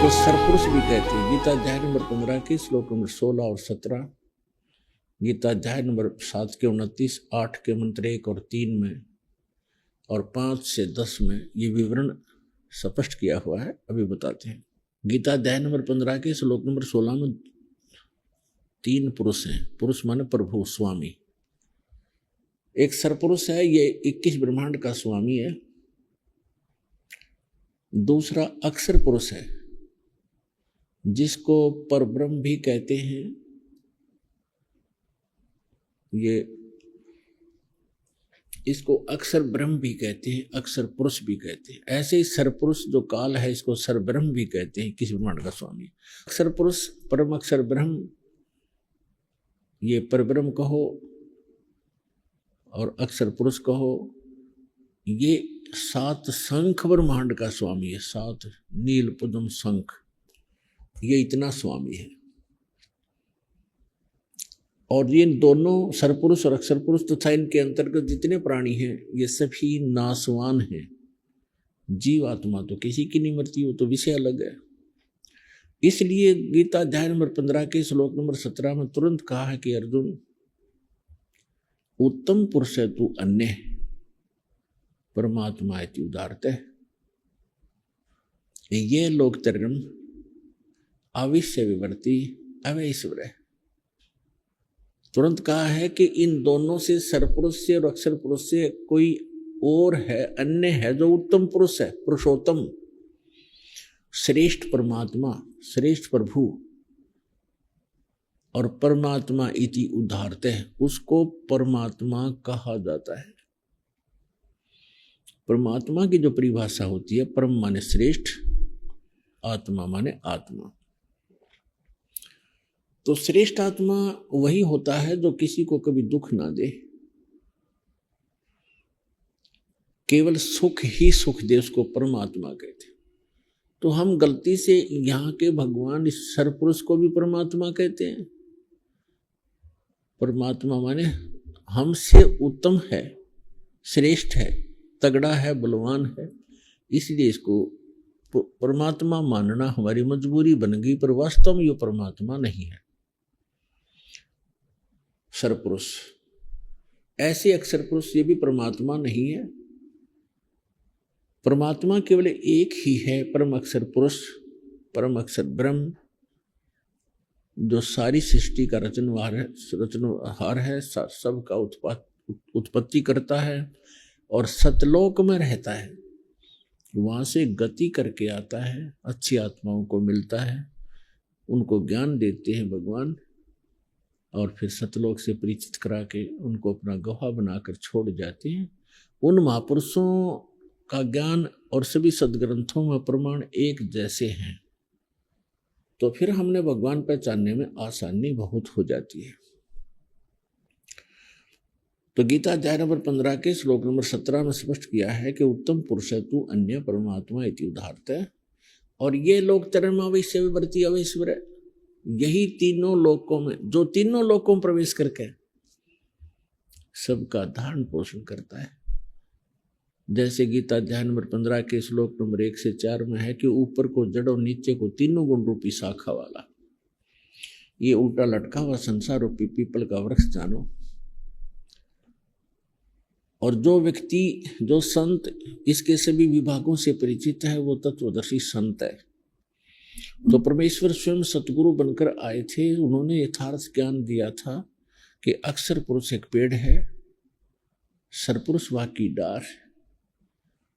इसको सरपुरुष भी कहते हैं। गीता अध्याय नंबर 15 के श्लोक नंबर 16 और 17, गीता अध्याय नंबर 7 के 29, 8 के मंत्र 1 और 3 में और 5 से 10 में ये विवरण स्पष्ट किया हुआ है। अभी बताते हैं। गीता अध्याय नंबर 15 के श्लोक नंबर 16 में 3 पुरुष हैं। पुरुष माने प्रभु, स्वामी। एक सरपुरुष है, ये 21 ब्रह्मांड का स्वामी है। दूसरा अक्षर पुरुष है, जिसको परब्रह्म भी कहते हैं। ये इसको अक्षर ब्रह्म भी कहते हैं, अक्षर पुरुष भी कहते हैं। ऐसे ही सरपुरुष जो काल है, इसको सरब्रह्म भी कहते हैं, किसी ब्रह्मांड का स्वामी। अक्षर पुरुष, परम अक्षर ब्रह्म, ये परब्रह्म कहो और अक्षर पुरुष कहो। ये 7 शंख ब्रह्मांड का स्वामी है। 7 नील पद्म शंख, ये इतना स्वामी है। और ये दोनों सरपुरुष और अक्षर पुरुष तथा इनके अंतर्गत जितने प्राणी हैं, ये सभी नासवान हैं। जीव आत्मा तो किसी की नहीं मरती, वो तो विषय अलग है। इसलिए गीता अध्याय नंबर 15 के श्लोक नंबर 17 में तुरंत कहा है कि अर्जुन, उत्तम पुरुष है तू अन्य, परमात्मा इति उदारते। ये लोक तरगम अविश्य विवर्ती अवैश्वर है। तुरंत कहा है कि इन दोनों से, सरपुरुष से और अक्षर पुरुष से, कोई और है, अन्य है, जो उत्तम पुरुष है, पुरुषोत्तम, श्रेष्ठ परमात्मा, श्रेष्ठ प्रभु और परमात्मा इति उदारते है, उसको परमात्मा कहा जाता है। परमात्मा की जो परिभाषा होती है, परम माने श्रेष्ठ, आत्मा माने आत्मा। तो श्रेष्ठ आत्मा वही होता है जो किसी को कभी दुख ना दे, केवल सुख ही सुख दे, उसको परमात्मा कहते हैं। तो हम गलती से यहाँ के भगवान इस सरपुरुष को भी परमात्मा कहते हैं। परमात्मा माने हमसे उत्तम है, श्रेष्ठ है, तगड़ा है, बलवान है, इसलिए इसको परमात्मा मानना हमारी मजबूरी बन गई। पर वास्तव में ये परमात्मा नहीं है, सरपुरुष। ऐसे अक्षर पुरुष ये भी परमात्मा नहीं है। परमात्मा केवल एक ही है, परम अक्षर पुरुष, परम अक्षर ब्रह्म, जो सारी सृष्टि का रचनहार है, सबका उत्पत्ति करता है और सतलोक में रहता है। वहां से गति करके आता है, अच्छी आत्माओं को मिलता है, उनको ज्ञान देते हैं भगवान, और फिर सतलोक से परिचित करा के उनको अपना गवाह बनाकर छोड़ जाते हैं। उन महापुरुषों का ज्ञान और सभी सदग्रंथों में प्रमाण एक जैसे हैं, तो फिर हमने भगवान पहचानने में आसानी बहुत हो जाती है। तो गीता अध्याय नंबर 15 के श्लोक नंबर 17 में स्पष्ट किया है कि उत्तम पुरुष है तू अन्य, परमात्मा इति उदारते। और ये लोग तरम अवैश्य विवर्ती अवैश्वर है। यही तीनों लोकों में, जो तीनों लोकों में प्रवेश करके सबका धारण पोषण करता है। जैसे गीता अध्याय नंबर 15 के श्लोक नंबर 1 से 4 में है कि ऊपर को जड़ और नीचे को तीनों गुण रूपी शाखा वाला ये उल्टा लटका हुआ संसार रूपी पीपल का वृक्ष जानो। और जो व्यक्ति, जो संत इसके सभी विभागों से परिचित है, वो तत्वदर्शी संत है। तो परमेश्वर स्वयं सतगुरु बनकर आए थे। उन्होंने यथार्थ ज्ञान दिया था कि अक्षर पुरुष एक पेड़ है, सरपुरुष वाकी डार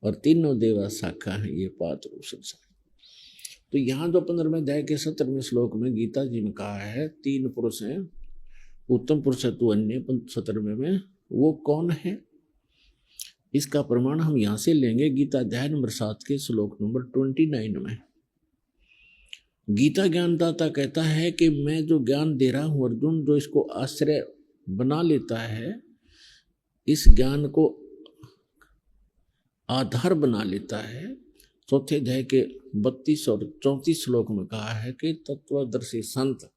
और तीनों देवा शाखा है, ये पात रूप संसार। तो यहाँ जो 15वें अध्याय के 17वें श्लोक में गीता जी में कहा है 3 पुरुष हैं, उत्तम पुरुष है तू अन्य, 17वें में वो कौन है, इसका प्रमाण हम यहां से लेंगे गीता अध्याय नंबर 7 के श्लोक नंबर 29 में। गीता ज्ञानदाता कहता है कि मैं जो ज्ञान दे रहा हूं अर्जुन, जो इसको आश्रय बना लेता है, इस ज्ञान को आधार बना लेता है, चौथे अध्याय के 32 और 34 श्लोक में कहा है कि तत्वदर्शी संत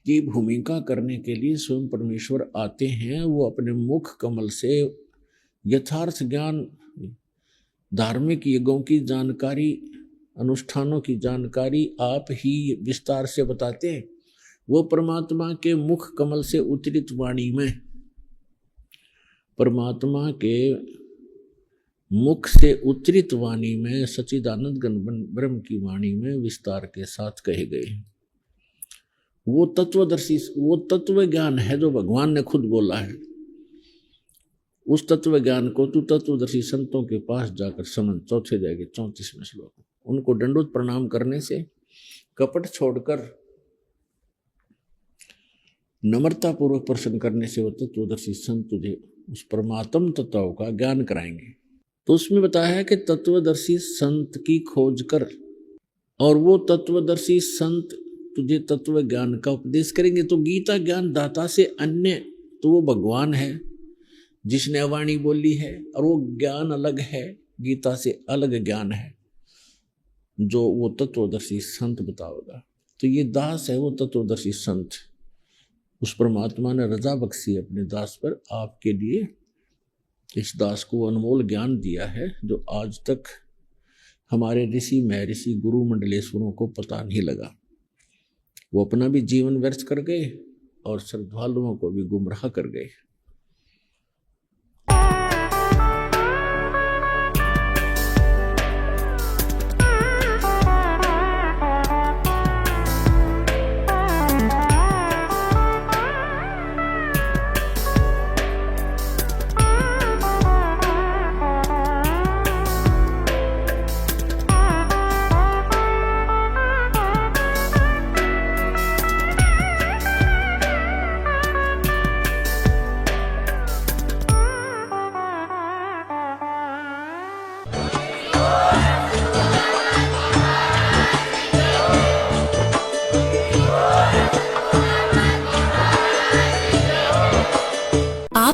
की भूमिका करने के लिए स्वयं परमेश्वर आते हैं। वो अपने मुख कमल से यथार्थ ज्ञान, धार्मिक यज्ञों की जानकारी अनुष्ठानों की जानकारी आप ही विस्तार से बताते हैं। वो परमात्मा के मुख कमल से उतरित वाणी में, परमात्मा के मुख से उतरित वाणी में, सच्चिदानंद घन ब्रह्म की वाणी में विस्तार के साथ कहे गए। वो तत्वदर्शी, वो तत्व ज्ञान है जो भगवान ने खुद बोला है। उस तत्व ज्ञान को तू तत्वदर्शी संतों के पास जाकर समझ। चौथे अध्याय के 34वें श्लोक। उनको दंडोत प्रणाम करने से, कपट छोड़कर नम्रता पूर्वक प्रश्न करने से वो तत्वदर्शी संत तुझे उस परमात्म तत्व का ज्ञान कराएंगे। तो उसमें बताया है कि तत्वदर्शी संत की खोज कर, और वो तत्वदर्शी संत तुझे तत्व ज्ञान का उपदेश करेंगे। तो गीता ज्ञान दाता से अन्य तो वो भगवान है जिसने वाणी बोली है, और वो ज्ञान अलग है, गीता से अलग ज्ञान है जो वो तत्वदर्शी संत बताओगा। तो ये दास है वो तत्वदर्शी संत। उस परमात्मा ने रजा बख्शी अपने दास पर, आपके लिए इस दास को अनमोल ज्ञान दिया है जो आज तक हमारे ऋषि महर्षि गुरु मंडलेश्वरों को पता नहीं लगा। वो अपना भी जीवन व्यर्थ कर गए और श्रद्धालुओं को भी गुमराह कर गए।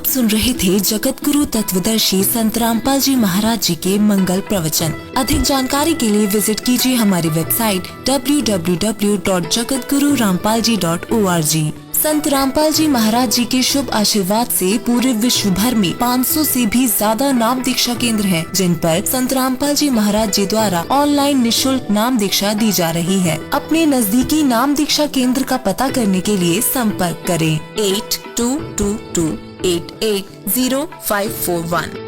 सुन रहे थे जगत गुरु तत्वदर्शी संत रामपाल जी महाराज जी के मंगल प्रवचन। अधिक जानकारी के लिए विजिट कीजिए हमारी वेबसाइट www.jagatgururampalji.org। संत रामपाल जी महाराज जी के शुभ आशीर्वाद से पूरे विश्व भर में 500 से भी ज्यादा नाम दीक्षा केंद्र हैं, जिन पर संत रामपाल जी महाराज जी द्वारा ऑनलाइन निशुल्क नाम दीक्षा दी जा रही है। अपने नजदीकी नाम दीक्षा केंद्र का पता करने के लिए संपर्क करें 8222880541।